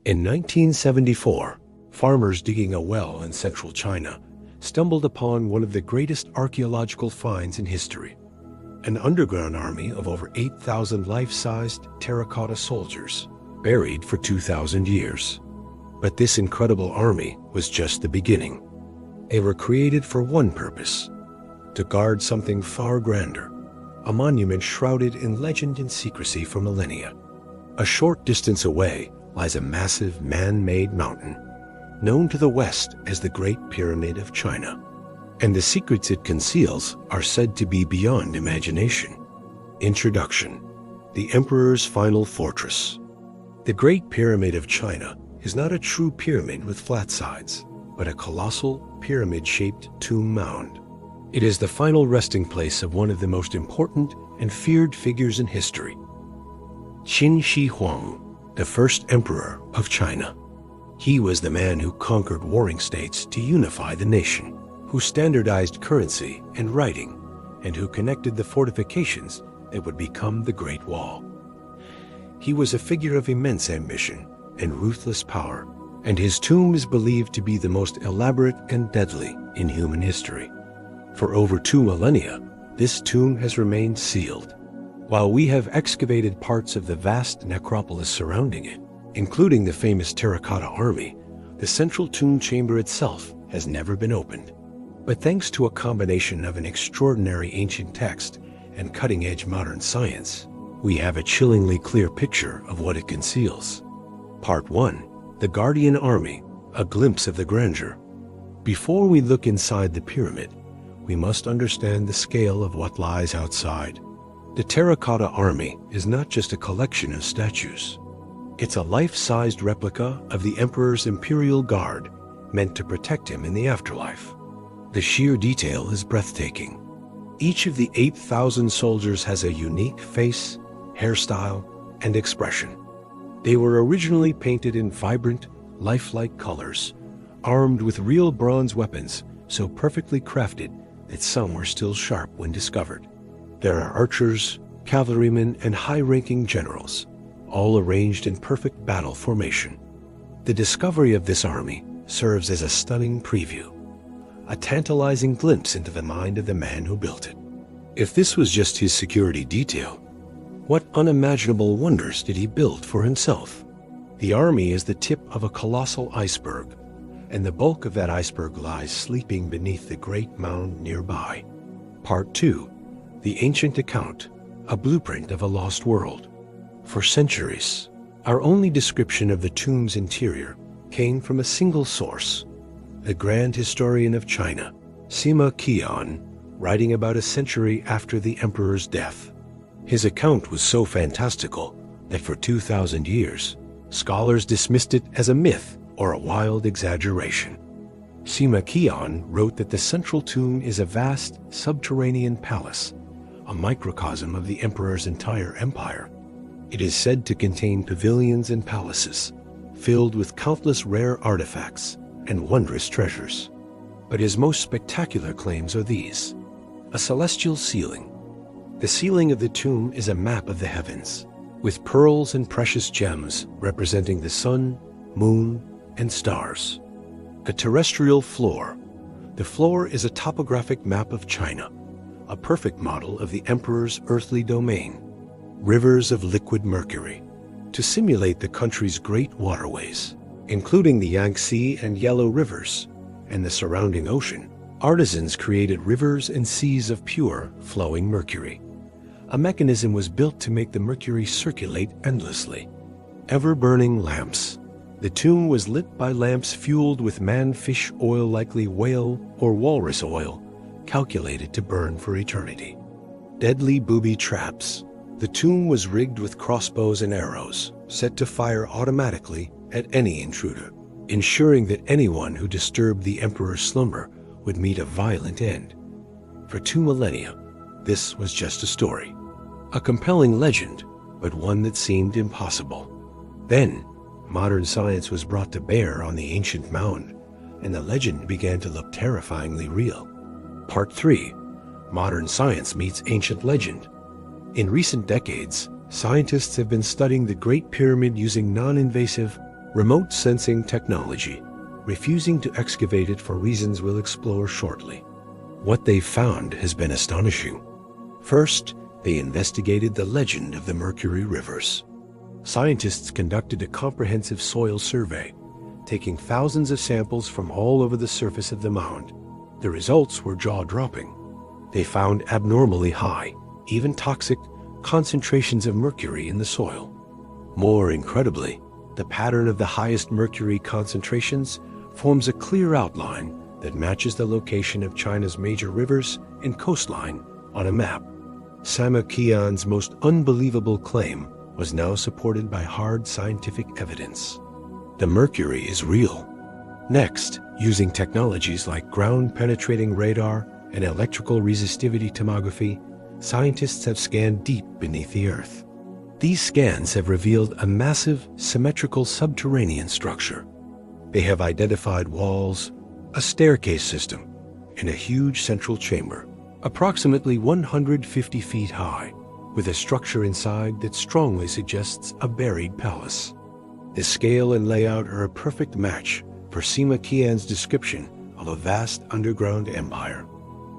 In 1974, farmers digging a well in central China stumbled upon one of the greatest archaeological finds in history: an underground army of over 8,000 life-sized terracotta soldiers, buried for 2,000 years. But this incredible army was just the beginning. They were created for one purpose: to guard something far grander, a monument shrouded in legend and secrecy for millennia. A short distance away lies a massive man-made mountain, known to the West as the Great Pyramid of China. And the secrets it conceals are said to be beyond imagination. Introduction: The Emperor's Final Fortress. The Great Pyramid of China is not a true pyramid with flat sides, but a colossal pyramid-shaped tomb mound. It is the final resting place of one of the most important and feared figures in history, Qin Shi Huang, the first emperor of China. He was the man who conquered warring states to unify the nation, who standardized currency and writing, and who connected the fortifications that would become the Great Wall. He was a figure of immense ambition and ruthless power, and his tomb is believed to be the most elaborate and deadly in human history. For over 2 millennia, this tomb has remained sealed. While we have excavated parts of the vast necropolis surrounding it, including the famous terracotta army, the central tomb chamber itself has never been opened. But thanks to a combination of an extraordinary ancient text and cutting-edge modern science, we have a chillingly clear picture of what it conceals. Part 1. The Guardian Army, a glimpse of the grandeur. Before we look inside the pyramid, we must understand the scale of what lies outside. The Terracotta Army is not just a collection of statues. It's a life-sized replica of the Emperor's Imperial Guard, meant to protect him in the afterlife. The sheer detail is breathtaking. Each of the 8,000 soldiers has a unique face, hairstyle, and expression. They were originally painted in vibrant, lifelike colors, armed with real bronze weapons so perfectly crafted that some were still sharp when discovered. There are archers, cavalrymen, and high-ranking generals, all arranged in perfect battle formation. The discovery of this army serves as a stunning preview, a tantalizing glimpse into the mind of the man who built it. If this was just his security detail, what unimaginable wonders did he build for himself? The army is the tip of a colossal iceberg, and the bulk of that iceberg lies sleeping beneath the great mound nearby. Part 2. The Ancient Account, a blueprint of a lost world. For centuries, our only description of the tomb's interior came from a single source, the grand historian of China, Sima Qian, writing about a century after the emperor's death. His account was so fantastical that for 2,000 years, scholars dismissed it as a myth or a wild exaggeration. Sima Qian wrote that the central tomb is a vast subterranean palace, a microcosm of the emperor's entire empire. It is said to contain pavilions and palaces, filled with countless rare artifacts and wondrous treasures. But his most spectacular claims are these: a celestial ceiling. The ceiling of the tomb is a map of the heavens, with pearls and precious gems representing the sun, moon, and stars. A terrestrial floor. The floor is a topographic map of China, a perfect model of the emperor's earthly domain. Rivers of liquid mercury, to simulate the country's great waterways, including the Yangtze and Yellow rivers, and the surrounding ocean. Artisans created rivers and seas of pure, flowing mercury. A mechanism was built to make the mercury circulate endlessly. Ever-burning lamps. The tomb was lit by lamps fueled with man-fish oil, likely whale or walrus oil, calculated to burn for eternity. Deadly booby traps. The tomb was rigged with crossbows and arrows, set to fire automatically at any intruder, ensuring that anyone who disturbed the emperor's slumber would meet a violent end. For 2 millennia, this was just a story, a compelling legend, but one that seemed impossible. Then, modern science was brought to bear on the ancient mound, and the legend began to look terrifyingly real. Part 3. Modern science meets ancient legend. In recent decades, scientists have been studying the Great Pyramid using non-invasive, remote sensing technology, refusing to excavate it for reasons we'll explore shortly. What they found has been astonishing. First, they investigated the legend of the Mercury rivers. Scientists conducted a comprehensive soil survey, taking thousands of samples from all over the surface of the mound. The results were jaw-dropping. They found abnormally high, even toxic, concentrations of mercury in the soil. More incredibly, the pattern of the highest mercury concentrations forms a clear outline that matches the location of China's major rivers and coastline on a map. Sima Qian's most unbelievable claim was now supported by hard scientific evidence. The mercury is real. Next, using technologies like ground-penetrating radar and electrical resistivity tomography, scientists have scanned deep beneath the Earth. These scans have revealed a massive, symmetrical subterranean structure. They have identified walls, a staircase system, and a huge central chamber, approximately 150 feet high, with a structure inside that strongly suggests a buried palace. The scale and layout are a perfect match for Sima Qian's description of a vast underground empire.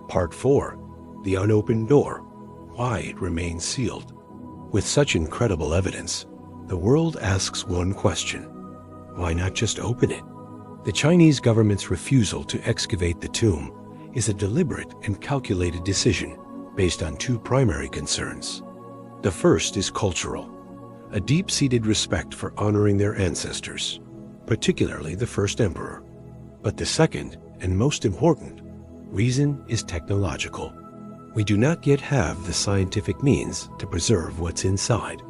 Part 4. The Unopened Door. Why it remains sealed. With such incredible evidence, the world asks one question. Why not just open it? The Chinese government's refusal to excavate the tomb is a deliberate and calculated decision based on two primary concerns. The first is cultural, a deep-seated respect for honoring their ancestors, particularly the first emperor. But the second, and most important, reason is technological. We do not yet have the scientific means to preserve what's inside.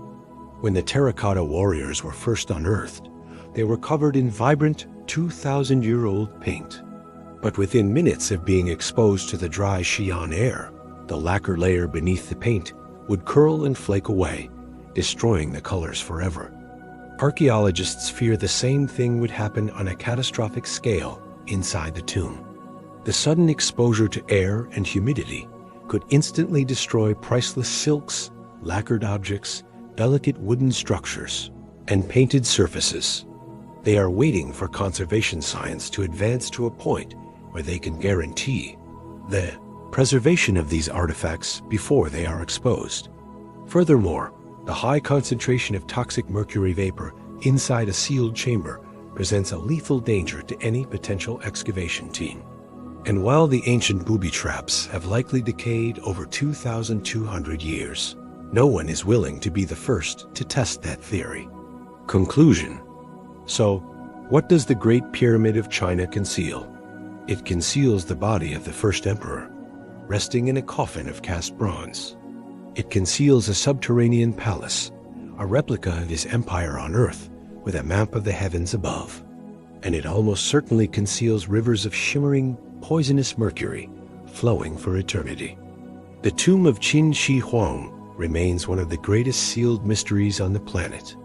When the terracotta warriors were first unearthed, they were covered in vibrant 2,000-year-old paint. But within minutes of being exposed to the dry Xi'an air, the lacquer layer beneath the paint would curl and flake away, destroying the colors forever. Archaeologists fear the same thing would happen on a catastrophic scale inside the tomb. The sudden exposure to air and humidity could instantly destroy priceless silks, lacquered objects, delicate wooden structures, and painted surfaces. They are waiting for conservation science to advance to a point where they can guarantee the preservation of these artifacts before they are exposed. Furthermore, the high concentration of toxic mercury vapor inside a sealed chamber presents a lethal danger to any potential excavation team. And while the ancient booby traps have likely decayed over 2,200 years, no one is willing to be the first to test that theory. Conclusion. So, what does the Great Pyramid of China conceal? It conceals the body of the first emperor, resting in a coffin of cast bronze. It conceals a subterranean palace, a replica of his empire on Earth, with a map of the heavens above. And it almost certainly conceals rivers of shimmering, poisonous mercury flowing for eternity. The tomb of Qin Shi Huang remains one of the greatest sealed mysteries on the planet.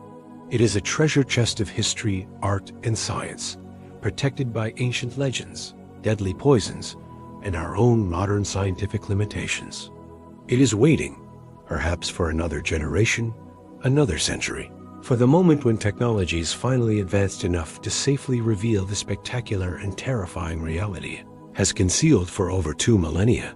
It is a treasure chest of history, art, and science, protected by ancient legends, deadly poisons, and our own modern scientific limitations. It is waiting, perhaps for another generation, another century, for the moment when technology is finally advanced enough to safely reveal the spectacular and terrifying reality has concealed for over 2 millennia.